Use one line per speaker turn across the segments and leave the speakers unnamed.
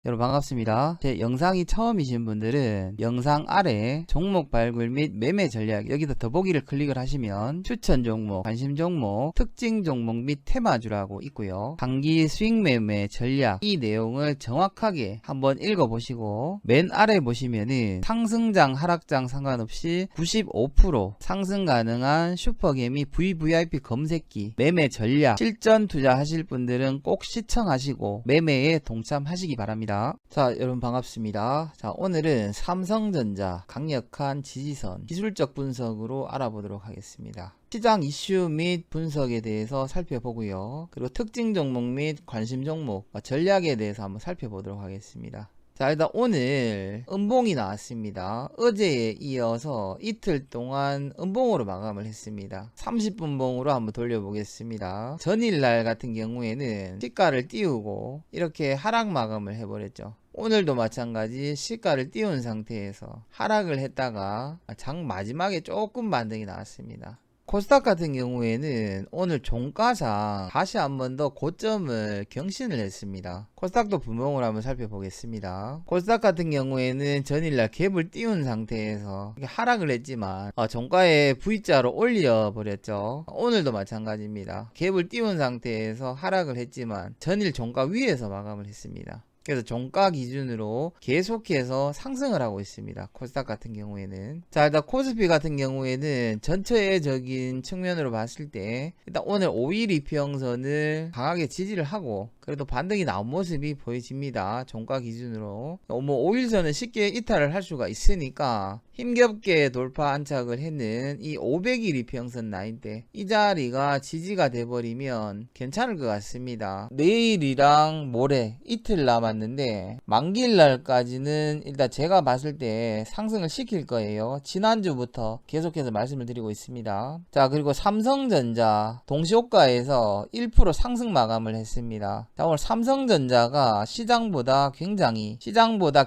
여러분 반갑습니다. 제 영상이 처음이신 분들은 영상 아래 종목 발굴 및 매매 전략 여기다 더보기를 클릭을 하시면 추천 종목, 관심 종목, 특징 종목 및 테마주라고 있고요. 단기 수익 매매 전략 이 내용을 정확하게 한번 읽어보시고 맨 아래 보시면은 상승장 하락장 상관없이 95% 상승 가능한 슈퍼개미 VVIP 검색기 매매 전략 실전 투자하실 분들은 꼭 시청하시고 매매에 동참하시기 바랍니다. 자, 여러분 반갑습니다. 자, 오늘은 삼성전자 강력한 지지선 기술적 분석으로 알아보도록 하겠습니다. 시장 이슈 및 분석에 대해서 살펴보고요. 그리고 특징 종목 및 관심 종목 전략에 대해서 한번 살펴보도록 하겠습니다. 자, 일단 오늘 음봉이 나왔습니다. 어제에 이어서 이틀 동안 음봉으로 마감을 했습니다. 30분봉으로 한번 돌려보겠습니다. 전일날 같은 경우에는 시가를 띄우고 이렇게 하락 마감을 해버렸죠. 오늘도 마찬가지 시가를 띄운 상태에서 하락을 했다가 장 마지막에 조금 반등이 나왔습니다. 코스닥 같은 경우에는 오늘 종가상 다시 한번 더 고점을 경신을 했습니다. 코스닥도 분봉을 한번 살펴보겠습니다. 코스닥 같은 경우에는 전일날 갭을 띄운 상태에서 하락을 했지만 종가에 V자로 올려버렸죠. 오늘도 마찬가지입니다. 갭을 띄운 상태에서 하락을 했지만 전일 종가 위에서 마감을 했습니다. 그래서 종가 기준으로 계속해서 상승을 하고 있습니다. 코스닥 같은 경우에는. 자, 일단 코스피 같은 경우에는 전체적인 측면으로 봤을 때 일단 오늘 5일 이평선을 강하게 지지를 하고 그래도 반등이 나온 모습이 보여집니다. 종가 기준으로. 뭐 5일선은 쉽게 이탈을 할 수가 있으니까 힘겹게 돌파 안착을 했는 이 500일 이평선 라인대 이 자리가 지지가 돼버리면 괜찮을 것 같습니다. 내일이랑 모레 이틀 남았는데 만기일날까지는 일단 제가 봤을 때 상승을 시킬 거예요. 지난주부터 계속해서 말씀을 드리고 있습니다. 자, 그리고 삼성전자 동시호가에서 1% 상승 마감을 했습니다. 자, 오늘 삼성전자가 시장보다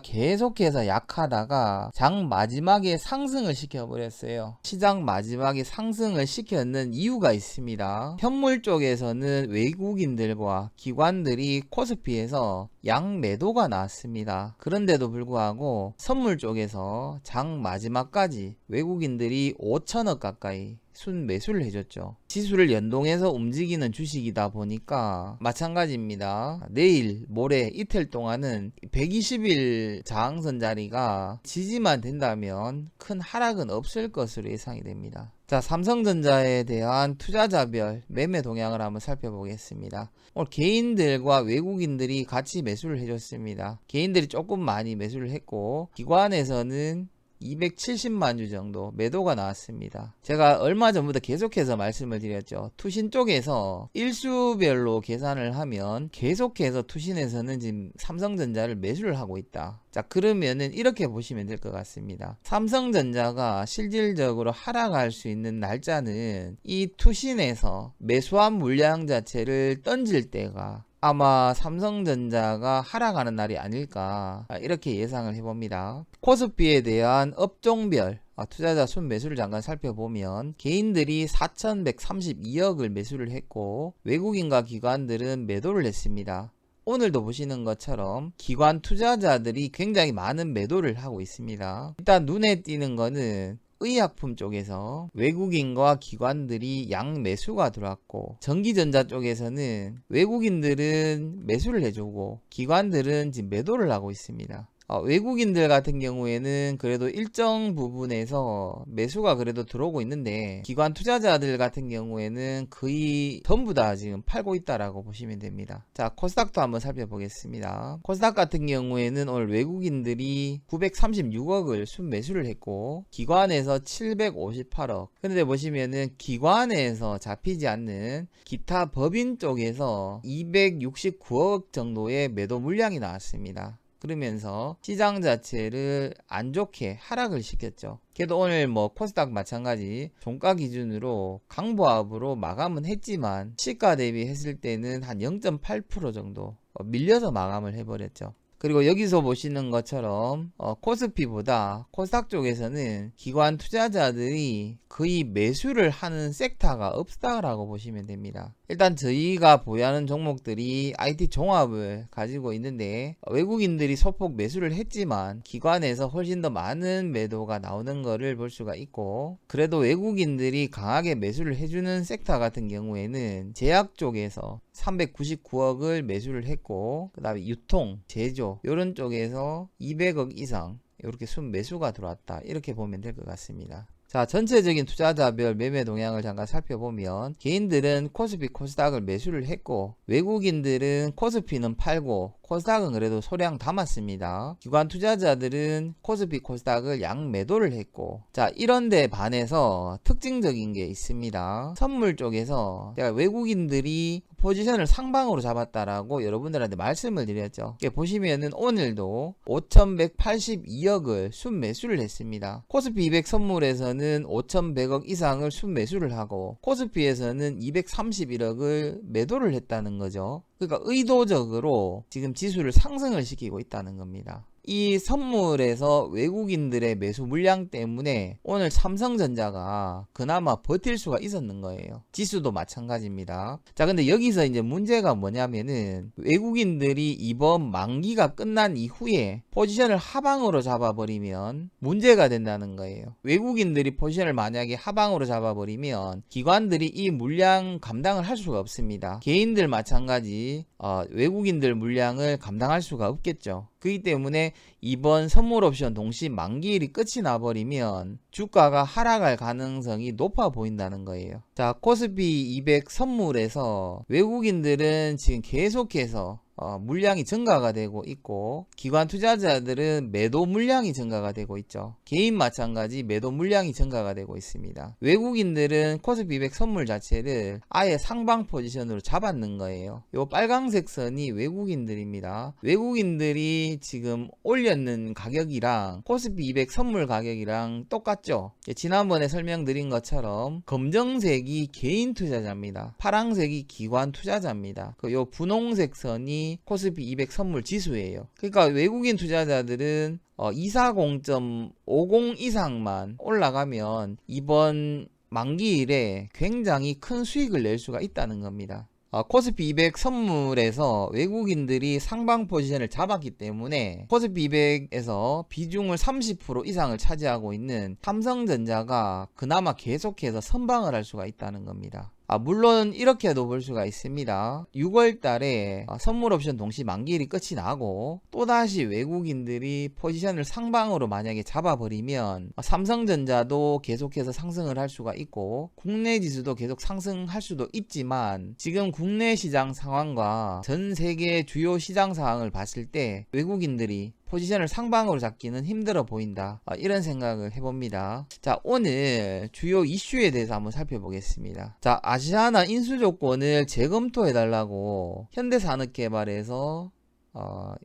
계속해서 약하다가 장 마지막에 상승을 시켜버렸어요. 시장 마지막에 상승을 시켰는 이유가 있습니다. 현물 쪽에서는 외국인들과 기관들이 코스피에서 양매도가 나왔습니다. 그런데도 불구하고 선물 쪽에서 장 마지막까지 외국인들이 5천억 가까이 순매수를 해줬죠. 지수를 연동해서 움직이는 주식이다 보니까 마찬가지입니다. 내일 모레 이틀 동안은 120일 저항선 자리가 지지만 된다면 큰 하락은 없을 것으로 예상이 됩니다. 자, 삼성전자에 대한 투자자별 매매 동향을 한번 살펴보겠습니다. 오늘 개인들과 외국인들이 같이 매수를 해줬습니다. 개인들이 조금 많이 매수를 했고 기관에서는 270만 주 정도 매도가 나왔습니다. 제가 얼마 전부터 계속해서 말씀을 드렸죠. 투신 쪽에서 일수별로 계산을 하면 계속해서 투신에서는 지금 삼성전자를 매수를 하고 있다. 자, 그러면은 이렇게 보시면 될 것 같습니다. 삼성전자가 실질적으로 하락할 수 있는 날짜는 이 투신에서 매수한 물량 자체를 던질 때가 아마 삼성전자가 하락하는 날이 아닐까 이렇게 예상을 해봅니다. 코스피에 대한 업종별 투자자 순매수를 잠깐 살펴보면 개인들이 4,132억을 매수를 했고 외국인과 기관들은 매도를 했습니다. 오늘도 보시는 것처럼 기관 투자자들이 굉장히 많은 매도를 하고 있습니다. 일단 눈에 띄는 거는 의약품 쪽에서 외국인과 기관들이 양매수가 들어왔고 전기전자 쪽에서는 외국인들은 매수를 해주고 기관들은 지금 매도를 하고 있습니다. 외국인들 같은 경우에는 그래도 일정 부분에서 매수가 그래도 들어오고 있는데 기관 투자자들 같은 경우에는 거의 전부 다 지금 팔고 있다라고 보시면 됩니다. 자, 코스닥도 한번 살펴보겠습니다. 코스닥 같은 경우에는 오늘 외국인들이 936억을 순매수를 했고 기관에서 758억. 근데 보시면은 기관에서 잡히지 않는 기타 법인 쪽에서 269억 정도의 매도 물량이 나왔습니다. 그러면서 시장 자체를 안 좋게 하락을 시켰죠. 그래도 오늘 뭐 코스닥 마찬가지 종가 기준으로 강보합으로 마감은 했지만 시가 대비 했을 때는 한 0.8% 정도 밀려서 마감을 해버렸죠. 그리고 여기서 보시는 것처럼 코스피보다 코스닥 쪽에서는 기관 투자자들이 거의 매수를 하는 섹터가 없다라고 보시면 됩니다. 일단 저희가 보유하는 종목들이 IT 종합을 가지고 있는데 외국인들이 소폭 매수를 했지만 기관에서 훨씬 더 많은 매도가 나오는 것을 볼 수가 있고, 그래도 외국인들이 강하게 매수를 해주는 섹터 같은 경우에는 제약 쪽에서 399억을 매수를 했고, 그 다음에 유통, 제조 이런 쪽에서 200억 이상 이렇게 순매수가 들어왔다, 이렇게 보면 될 것 같습니다. 자, 전체적인 투자자별 매매 동향을 잠깐 살펴보면 개인들은 코스피 코스닥을 매수를 했고 외국인들은 코스피는 팔고 코스닥은 그래도 소량 담았습니다. 기관 투자자들은 코스피 코스닥을 양매도를 했고, 자, 이런데 반해서 특징적인 게 있습니다. 선물 쪽에서 제가 외국인들이 포지션을 상방으로 잡았다라고 여러분들한테 말씀을 드렸죠. 보시면은 오늘도 5,182억을 순매수를 했습니다. 코스피 200 선물에서는 5,100억 이상을 순매수를 하고 코스피에서는 231억을 매도를 했다는 거죠. 그러니까 의도적으로 지금 지수를 상승을 시키고 있다는 겁니다. 이 선물에서 외국인들의 매수 물량 때문에 오늘 삼성전자가 그나마 버틸 수가 있었는 거예요. 지수도 마찬가지입니다. 자, 근데 여기서 이제 문제가 뭐냐면은 외국인들이 이번 만기가 끝난 이후에 포지션을 하방으로 잡아버리면 문제가 된다는 거예요. 외국인들이 포지션을 만약에 하방으로 잡아버리면 기관들이 이 물량 감당을 할 수가 없습니다. 개인들 마찬가지 외국인들 물량을 감당할 수가 없겠죠. 그렇기 때문에 이번 선물 옵션 동시 만기일이 끝이 나버리면 주가가 하락할 가능성이 높아 보인다는 거예요. 자, 코스피 200 선물에서 외국인들은 지금 계속해서 물량이 증가가 되고 있고 기관 투자자들은 매도 물량이 증가가 되고 있죠. 개인 마찬가지 매도 물량이 증가가 되고 있습니다. 외국인들은 코스피 200 선물 자체를 아예 상방 포지션으로 잡았는 거예요. 요 빨강색 선이 외국인들입니다. 외국인들이 지금 올렸는 가격이랑 코스피 200 선물 가격이랑 똑같죠. 지난번에 설명드린 것처럼 검정색이 개인 투자자입니다. 파란색이 기관 투자자입니다. 요 분홍색 선이 코스피 200 선물 지수예요. 그러니까 외국인 투자자들은 240.50 이상만 올라가면 이번 만기일에 굉장히 큰 수익을 낼 수가 있다는 겁니다. 코스피 200 선물에서 외국인들이 상방 포지션을 잡았기 때문에 코스피 200에서 비중을 30% 이상을 차지하고 있는 삼성전자가 그나마 계속해서 선방을 할 수가 있다는 겁니다. 물론 이렇게도 볼 수가 있습니다. 6월 달에 선물 옵션 동시 만기일이 끝이 나고 또다시 외국인들이 포지션을 상방으로 만약에 잡아버리면 삼성전자도 계속해서 상승을 할 수가 있고 국내 지수도 계속 상승할 수도 있지만 지금 국내 시장 상황과 전 세계 주요 시장 상황을 봤을 때 외국인들이 포지션을 상방으로 잡기는 힘들어 보인다, 이런 생각을 해봅니다. 자, 오늘 주요 이슈에 대해서 한번 살펴보겠습니다. 자, 아시아나 인수 조건을 재검토해달라고 현대산업개발에서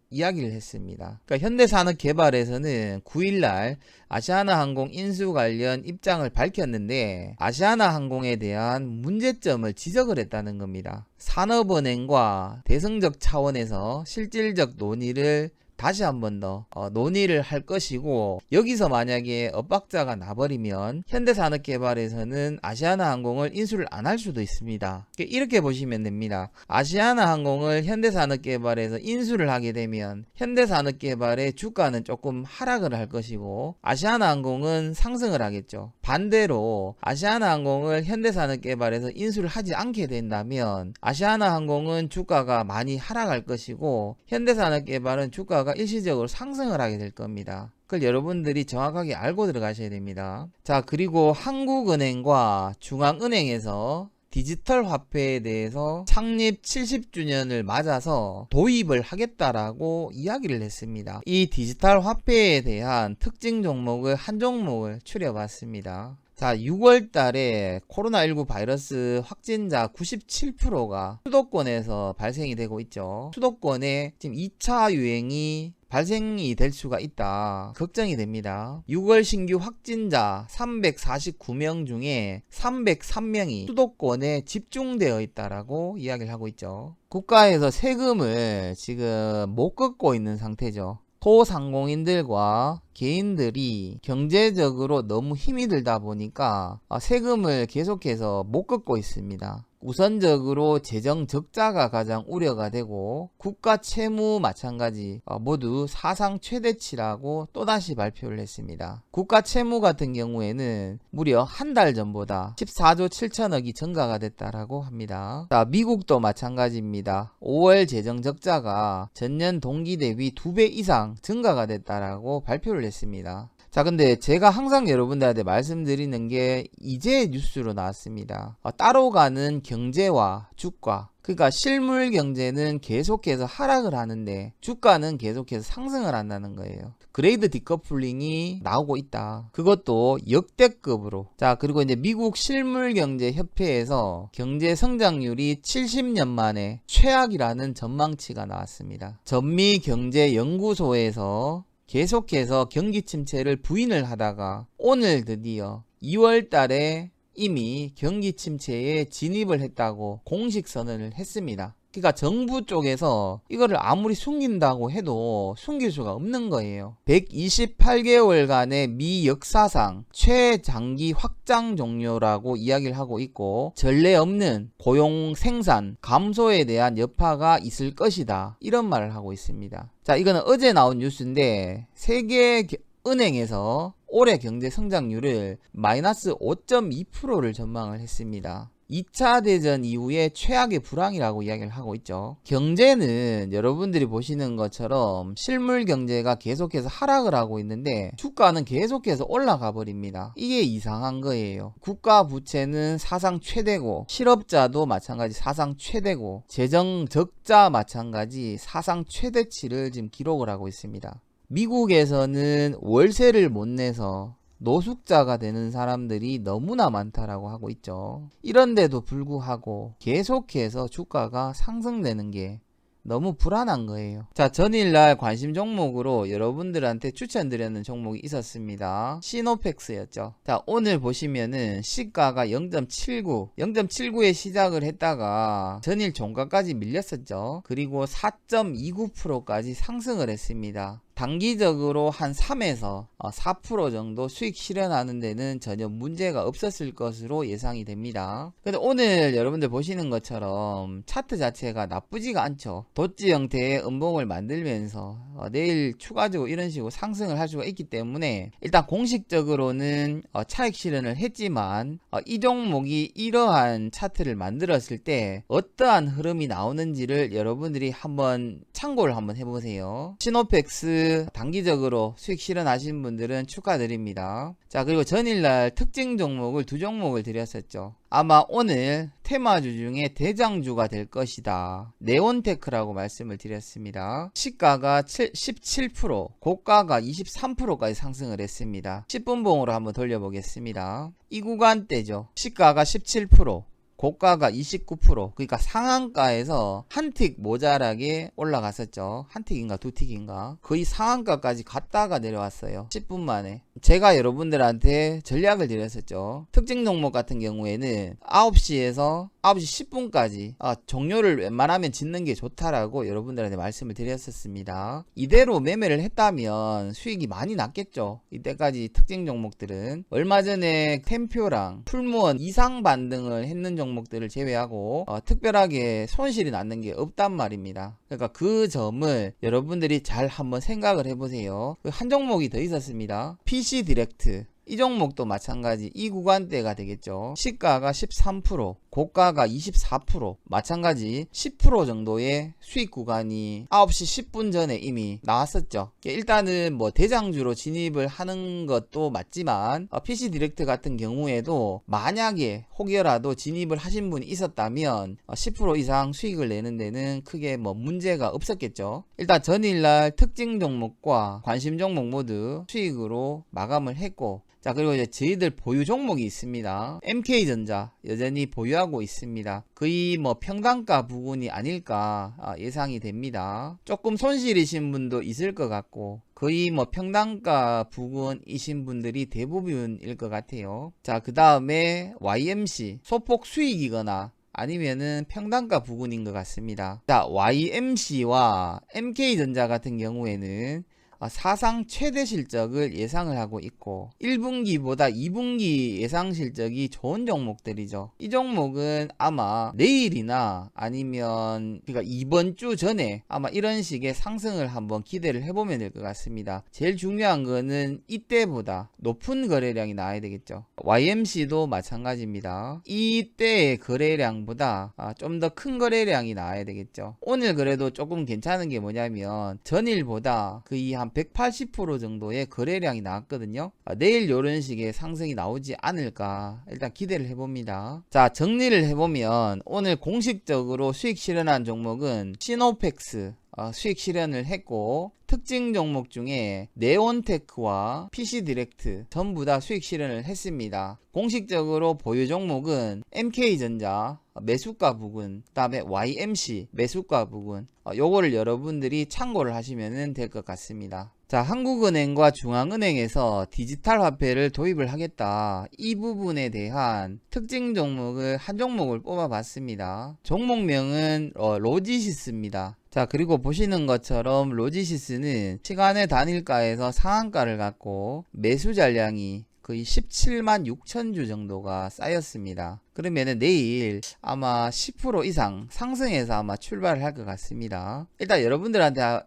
이야기를 했습니다. 그러니까 현대산업개발에서는 9일날 아시아나항공 인수 관련 입장을 밝혔는데 아시아나항공에 대한 문제점을 지적을 했다는 겁니다. 산업은행과 대승적 차원에서 실질적 논의를 다시 한 번 더 논의를 할 것이고, 여기서 만약에 엇박자가 나버리면 현대산업개발에서는 아시아나항공을 인수를 안 할 수도 있습니다. 이렇게 보시면 됩니다. 아시아나항공을 현대산업개발에서 인수를 하게 되면 현대산업개발의 주가는 조금 하락을 할 것이고 아시아나항공은 상승을 하겠죠. 반대로 아시아나항공을 현대산업개발에서 인수를 하지 않게 된다면 아시아나항공은 주가가 많이 하락할 것이고 현대산업개발은 주가가 일시적으로 상승을 하게 될 겁니다. 그걸 여러분들이 정확하게 알고 들어가셔야 됩니다. 자, 그리고 한국은행과 중앙은행에서 디지털 화폐에 대해서 창립 70주년을 맞아서 도입을 하겠다라고 이야기를 했습니다. 이 디지털 화폐에 대한 특징 종목을 한 종목을 추려봤습니다. 자, 6월 달에 코로나19 바이러스 확진자 97%가 수도권에서 발생이 되고 있죠. 수도권에 지금 2차 유행이 발생이 될 수가 있다. 걱정이 됩니다. 6월 신규 확진자 349명 중에 303명이 수도권에 집중되어 있다라고 이야기를 하고 있죠. 국가에서 세금을 지금 못 걷고 있는 상태죠. 소상공인들과 개인들이 경제적으로 너무 힘이 들다 보니까 세금을 계속해서 못 걷고 있습니다. 우선적으로 재정 적자가 가장 우려가 되고 국가 채무 마찬가지 모두 사상 최대치라고 또다시 발표를 했습니다. 국가 채무 같은 경우에는 무려 한 달 전보다 14조 7천억이 증가가 됐다라고 합니다. 자, 미국도 마찬가지입니다. 5월 재정 적자가 전년 동기 대비 2배 이상 증가가 됐다라고 발표를 했습니다. 자, 근데 제가 항상 여러분들한테 말씀드리는 게 이제 뉴스로 나왔습니다. 따로 가는 경제와 주가, 그러니까 실물 경제는 계속해서 하락을 하는데 주가는 계속해서 상승을 한다는 거예요. 그레이드 디커플링이 나오고 있다. 그것도 역대급으로. 자, 그리고 이제 미국 실물경제협회에서 경제 성장률이 70년 만에 최악이라는 전망치가 나왔습니다. 전미경제연구소에서 계속해서 경기 침체를 부인을 하다가 오늘 드디어 2월 달에 이미 경기 침체에 진입을 했다고 공식 선언을 했습니다. 그러니까 정부 쪽에서 이거를 아무리 숨긴다고 해도 숨길 수가 없는 거예요. 128개월간의 미 역사상 최장기 확장 종료라고 이야기를 하고 있고 전례 없는 고용 생산 감소에 대한 여파가 있을 것이다. 이런 말을 하고 있습니다. 자, 이거는 어제 나온 뉴스인데 세계 은행에서 올해 경제 성장률을 마이너스 5.2%를 전망을 했습니다. 2차 대전 이후에 최악의 불황이라고 이야기를 하고 있죠. 경제는 여러분들이 보시는 것처럼 실물 경제가 계속해서 하락을 하고 있는데 주가는 계속해서 올라가 버립니다. 이게 이상한 거예요. 국가 부채는 사상 최대고 실업자도 마찬가지 사상 최대고 재정 적자 마찬가지 사상 최대치를 지금 기록을 하고 있습니다. 미국에서는 월세를 못 내서 노숙자가 되는 사람들이 너무나 많다라고 하고 있죠. 이런데도 불구하고 계속해서 주가가 상승되는 게 너무 불안한 거예요. 자, 전일날 관심 종목으로 여러분들한테 추천드렸는 종목이 있었습니다. 시노펙스였죠. 자, 오늘 보시면은 시가가 0.79에 시작을 했다가 전일 종가까지 밀렸었죠. 그리고 4.29%까지 상승을 했습니다. 단기적으로 한 3에서 4% 정도 수익 실현하는 데는 전혀 문제가 없었을 것으로 예상이 됩니다. 근데 오늘 여러분들 보시는 것처럼 차트 자체가 나쁘지가 않죠. 도지 형태의 음봉을 만들면서 내일 추가적으로 이런 식으로 상승을 할 수가 있기 때문에 일단 공식적으로는 차익 실현을 했지만 이 종목이 이러한 차트를 만들었을 때 어떠한 흐름이 나오는지를 여러분들이 한번 참고를 한번 해보세요. 시노펙스 단기적으로 수익 실현하신 분들은 축하드립니다. 자, 그리고 전일날 특징 종목을 2종목을 드렸었죠. 아마 오늘 테마주 중에 대장주가 될 것이다. 네온테크라고 말씀을 드렸습니다. 시가가 17%, 고가가 23%까지 상승을 했습니다. 10분봉으로 한번 돌려보겠습니다. 이 구간대죠. 시가가 17%, 고가가 29%, 그러니까 상한가에서 한 틱 모자라게 올라갔었죠. 한 틱인가 두 틱인가 거의 상한가까지 갔다가 내려왔어요. 10분 만에. 제가 여러분들한테 전략을 드렸었죠. 특징 종목 같은 경우에는 9시에서 9시 10분까지 종료를 웬만하면 짓는 게 좋다라고 여러분들한테 말씀을 드렸었습니다. 이대로 매매를 했다면 수익이 많이 났겠죠. 이때까지 특징 종목들은 얼마 전에 템표랑 풀무원 이상 반등을 했는 종목들을 제외하고 특별하게 손실이 났는 게 없단 말입니다. 그러니까 그 점을 여러분들이 잘 한번 생각을 해보세요. 한 종목이 더 있었습니다. PC 디렉트. 이 종목도 마찬가지 이 구간대가 되겠죠. 시가가 13%, 고가가 24%, 마찬가지 10% 정도의 수익 구간이 9시 10분 전에 이미 나왔었죠. 일단은 뭐 대장주로 진입을 하는 것도 맞지만 PC 디렉트 같은 경우에도 만약에 혹여라도 진입을 하신 분이 있었다면 10% 이상 수익을 내는 데는 크게 뭐 문제가 없었겠죠. 일단 전일날 특징 종목과 관심 종목 모두 수익으로 마감을 했고, 자, 그리고 이제 저희들 보유 종목이 있습니다. MK전자 여전히 보유하고 유지하고 있습니다. 거의 뭐 평단가 부근이 아닐까 예상이 됩니다. 조금 손실이신 분도 있을 것 같고 거의 뭐 평단가 부근이신 분들이 대부분일 것 같아요. 자, 그 다음에 YMC 소폭 수익이거나 아니면은 평단가 부근인 것 같습니다. 자, YMC와 MK전자 같은 경우에는 사상 최대 실적을 예상을 하고 있고 1분기보다 2분기 예상 실적이 좋은 종목들이죠. 이 종목은 아마 내일이나 아니면 그러니까 이번 주 전에 아마 이런 식의 상승을 한번 기대를 해보면 될 것 같습니다. 제일 중요한 거는 이때보다 높은 거래량이 나와야 되겠죠. YMC도 마찬가지입니다. 이때의 거래량보다 좀 더 큰 거래량이 나와야 되겠죠. 오늘 그래도 조금 괜찮은 게 뭐냐면 전일보다 거의 한 180% 정도의 거래량이 나왔거든요. 내일 이런 식의 상승이 나오지 않을까 일단 기대를 해봅니다. 자, 정리를 해보면 오늘 공식적으로 수익 실현한 종목은 시노펙스 수익 실현을 했고 특징 종목 중에 네온테크와 PC디렉트 전부 다 수익 실현을 했습니다. 공식적으로 보유 종목은 MK전자 매수가 부근, 그 다음에 YMC 매수가 부근, 요거를 여러분들이 참고를 하시면 될 것 같습니다. 자, 한국은행과 중앙은행에서 디지털 화폐를 도입을 하겠다. 이 부분에 대한 특징 종목을 한 종목을 뽑아봤습니다. 종목명은 로지시스입니다. 자, 그리고 보시는 것처럼 로지시스는 시간의 단일가에서 상한가를 갖고 매수 잔량이 거의 17만 6천 주 정도가 쌓였습니다. 그러면은 내일 아마 10% 이상 상승해서 아마 출발을 할 것 같습니다. 일단 여러분들한테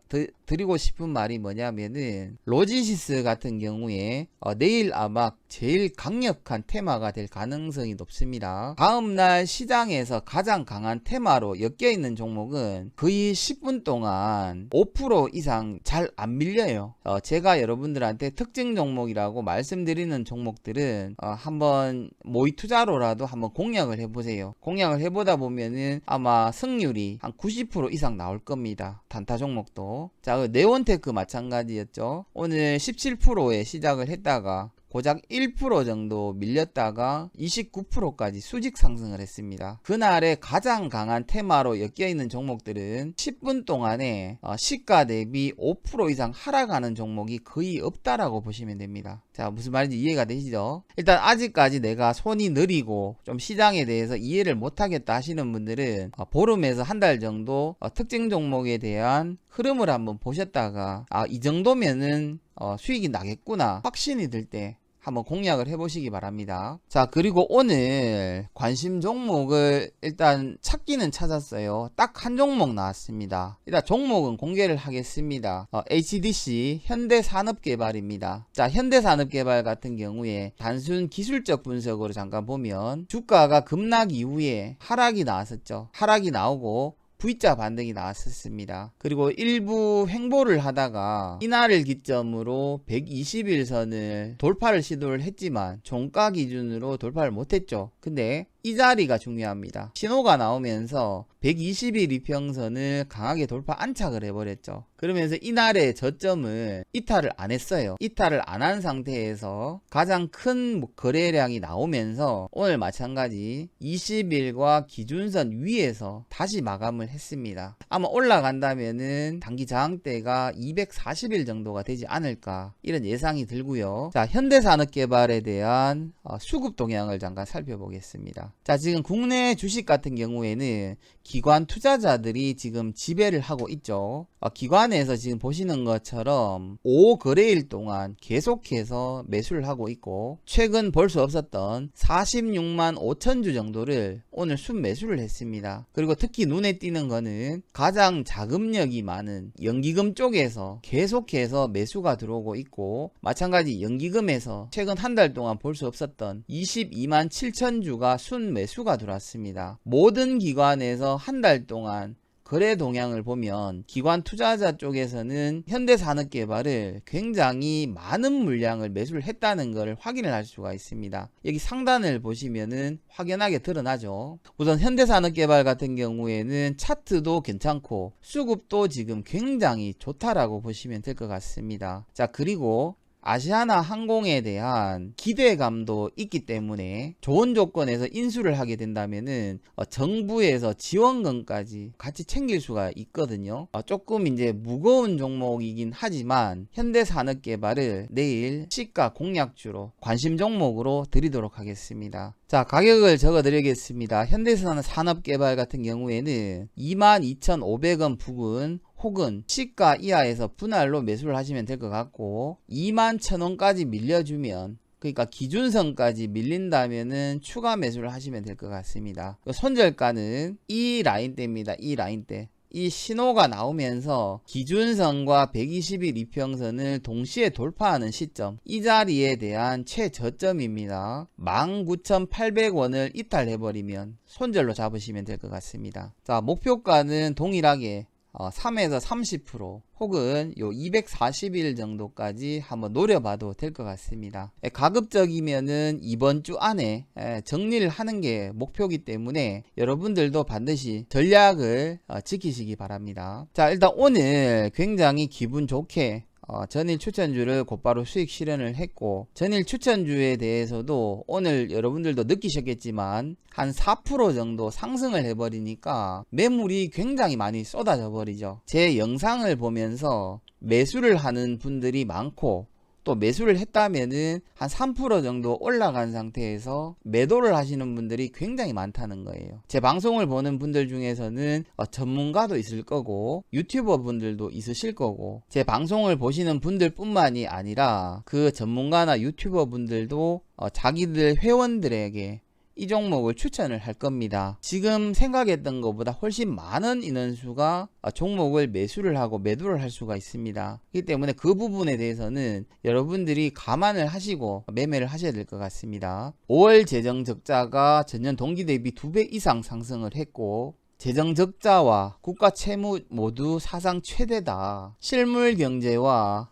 드리고 싶은 말이 뭐냐면은 로지시스 같은 경우에 내일 아마 제일 강력한 테마가 될 가능성이 높습니다. 다음날 시장에서 가장 강한 테마로 엮여있는 종목은 거의 10분 동안 5% 이상 잘 안 밀려요. 제가 여러분들한테 특징 종목이라고 말씀드리는 종목들은 한번 모의 투자로라도 한번 공략을 해보세요. 공략을 해보다 보면은 아마 승률이 한 90% 이상 나올 겁니다. 단타 종목도. 자, 네온테크 마찬가지였죠. 오늘 17%에 시작을 했다가 고작 1% 정도 밀렸다가 29%까지 수직 상승을 했습니다. 그날의 가장 강한 테마로 엮여있는 종목들은 10분 동안에 시가 대비 5% 이상 하락하는 종목이 거의 없다라고 보시면 됩니다. 자, 무슨 말인지 이해가 되시죠? 일단 아직까지 내가 손이 느리고 좀 시장에 대해서 이해를 못하겠다 하시는 분들은 보름에서 한 달 정도 특징 종목에 대한 흐름을 한번 보셨다가 이 정도면은 수익이 나겠구나 확신이 들 때 한번 공략을 해보시기 바랍니다. 자, 그리고 오늘 관심 종목을 일단 찾기는 찾았어요. 딱 한 종목 나왔습니다. 일단 종목은 공개를 하겠습니다. HDC 현대산업개발입니다. 자, 현대산업개발 같은 경우에 단순 기술적 분석으로 잠깐 보면 주가가 급락 이후에 하락이 나왔었죠. 하락이 나오고 V자 반등이 나왔었습니다. 그리고 일부 횡보를 하다가 이날을 기점으로 121선을 돌파를 시도를 했지만 종가 기준으로 돌파를 못했죠. 근데 이 자리가 중요합니다. 신호가 나오면서 120일 이평선을 강하게 돌파 안착을 해버렸죠. 그러면서 이날의 저점을 이탈을 안 했어요. 이탈을 안 한 상태에서 가장 큰 거래량이 나오면서 오늘 마찬가지 20일과 기준선 위에서 다시 마감을 했습니다. 아마 올라간다면은 단기 저항대가 240일 정도가 되지 않을까 이런 예상이 들고요. 자, 현대산업개발에 대한 수급 동향을 잠깐 살펴보겠습니다. 자, 지금 국내 주식 같은 경우에는 기관 투자자들이 지금 지배를 하고 있죠. 기관에서 지금 보시는 것처럼 5거래일 동안 계속해서 매수를 하고 있고 최근 볼 수 없었던 46만 5천 주 정도를 오늘 순매수를 했습니다. 그리고 특히 눈에 띄는 거는 가장 자금력이 많은 연기금 쪽에서 계속해서 매수가 들어오고 있고 마찬가지 연기금에서 최근 한 달 동안 볼 수 없었던 22만 7천 주가 순매수가 들어왔습니다. 모든 기관에서 한 달 동안 거래 동향을 보면 기관 투자자 쪽에서는 현대산업개발을 굉장히 많은 물량을 매수를 했다는 것을 확인을 할 수가 있습니다. 여기 상단을 보시면은 확연하게 드러나죠. 우선 현대산업개발 같은 경우에는 차트도 괜찮고 수급도 지금 굉장히 좋다라고 보시면 될 것 같습니다. 자, 그리고 아시아나 항공에 대한 기대감도 있기 때문에 좋은 조건에서 인수를 하게 된다면은 정부에서 지원금까지 같이 챙길 수가 있거든요. 조금 이제 무거운 종목이긴 하지만 현대산업개발을 내일 시가 공략주로 관심 종목으로 드리도록 하겠습니다. 자, 가격을 적어 드리겠습니다. 현대산업개발 같은 경우에는 22,500원 부근 혹은 시가 이하에서 분할로 매수를 하시면 될 것 같고 21,000원까지 밀려주면, 그러니까 기준선까지 밀린다면은 추가 매수를 하시면 될 것 같습니다. 손절가는 이 라인대입니다. 이 라인대. 이 신호가 나오면서 기준선과 120일 이평선을 동시에 돌파하는 시점, 이 자리에 대한 최저점입니다. 19,800원을 이탈해버리면 손절로 잡으시면 될 것 같습니다. 자, 목표가는 동일하게 3에서 30% 혹은 요 240일 정도까지 한번 노려봐도 될 것 같습니다. 가급적이면은 이번 주 안에 정리를 하는 게 목표이기 때문에 여러분들도 반드시 전략을 지키시기 바랍니다. 자, 일단 오늘 굉장히 기분 좋게 전일 추천주를 곧바로 수익 실현을 했고, 전일 추천주에 대해서도 오늘 여러분들도 느끼셨겠지만 한 4% 정도 상승을 해버리니까 매물이 굉장히 많이 쏟아져 버리죠. 제 영상을 보면서 매수를 하는 분들이 많고, 또 매수를 했다면은 한 3% 정도 올라간 상태에서 매도를 하시는 분들이 굉장히 많다는 거예요. 제 방송을 보는 분들 중에서는 전문가도 있을 거고 유튜버 분들도 있으실 거고, 제 방송을 보시는 분들 뿐만이 아니라 그 전문가나 유튜버 분들도 자기들 회원들에게 이 종목을 추천을 할 겁니다. 지금 생각했던 것보다 훨씬 많은 인원수가 종목을 매수를 하고 매도를 할 수가 있습니다. 그렇기 때문에 그 부분에 대해서는 여러분들이 감안을 하시고 매매를 하셔야 될 것 같습니다. 5월 재정 적자가 전년 동기 대비 2배 이상 상승을 했고, 재정 적자와 국가 채무 모두 사상 최대다. 실물 경제와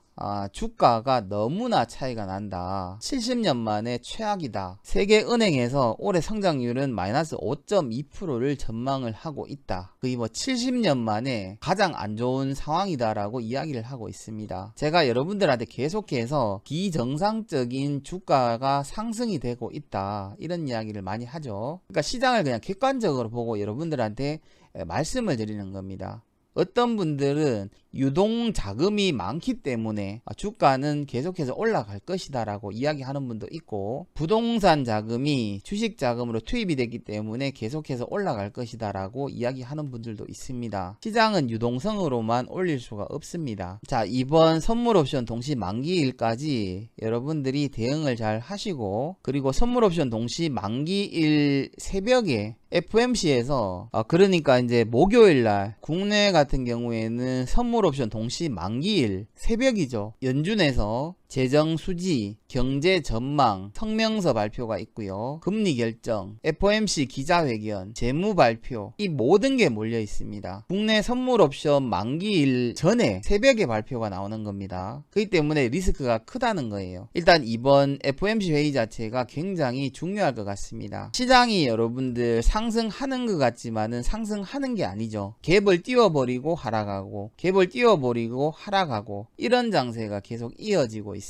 주가가 너무나 차이가 난다. 70년 만에 최악이다. 세계은행에서 올해 성장률은 마이너스 5.2%를 전망을 하고 있다. 거의 70년 만에 가장 안 좋은 상황이다라고 이야기를 하고 있습니다. 제가 여러분들한테 계속해서 비정상적인 주가가 상승이 되고 있다, 이런 이야기를 많이 하죠. 그러니까 시장을 그냥 객관적으로 보고 여러분들한테 말씀을 드리는 겁니다. 어떤 분들은 유동 자금이 많기 때문에 주가는 계속해서 올라갈 것이다 라고 이야기하는 분도 있고, 부동산 자금이 주식 자금으로 투입이 됐기 때문에 계속해서 올라갈 것이다 라고 이야기하는 분들도 있습니다. 시장은 유동성으로만 올릴 수가 없습니다. 자, 이번 선물옵션 동시 만기일까지 여러분들이 대응을 잘 하시고, 그리고 선물옵션 동시 만기일 새벽에 FMC에서 그러니까 이제 목요일날 국내 같은 경우에는 선물옵션 동시 만기일 새벽이죠. 연준에서 재정 수지, 경제 전망, 성명서 발표가 있고요. 금리 결정, FOMC 기자회견, 재무 발표, 이 모든 게 몰려 있습니다. 국내 선물옵션 만기일 전에 새벽에 발표가 나오는 겁니다. 그렇기 때문에 리스크가 크다는 거예요. 일단 이번 FOMC 회의 자체가 굉장히 중요할 것 같습니다. 시장이 여러분들 상승하는 것 같지만은 상승하는 게 아니죠. 갭을 띄워버리고 하락하고, 갭을 띄워버리고 하락하고, 이런 장세가 계속 이어지고 있습니다.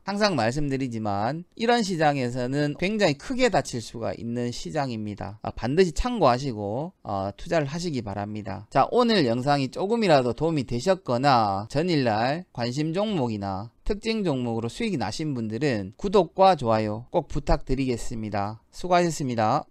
항상 말씀드리지만 이런 시장에서는 굉장히 크게 다칠 수가 있는 시장입니다. 반드시 참고하시고 투자를 하시기 바랍니다. 자, 오늘 영상이 조금이라도 도움이 되셨거나 전일날 관심 종목이나 특징 종목으로 수익이 나신 분들은 구독과 좋아요 꼭 부탁드리겠습니다. 수고하셨습니다.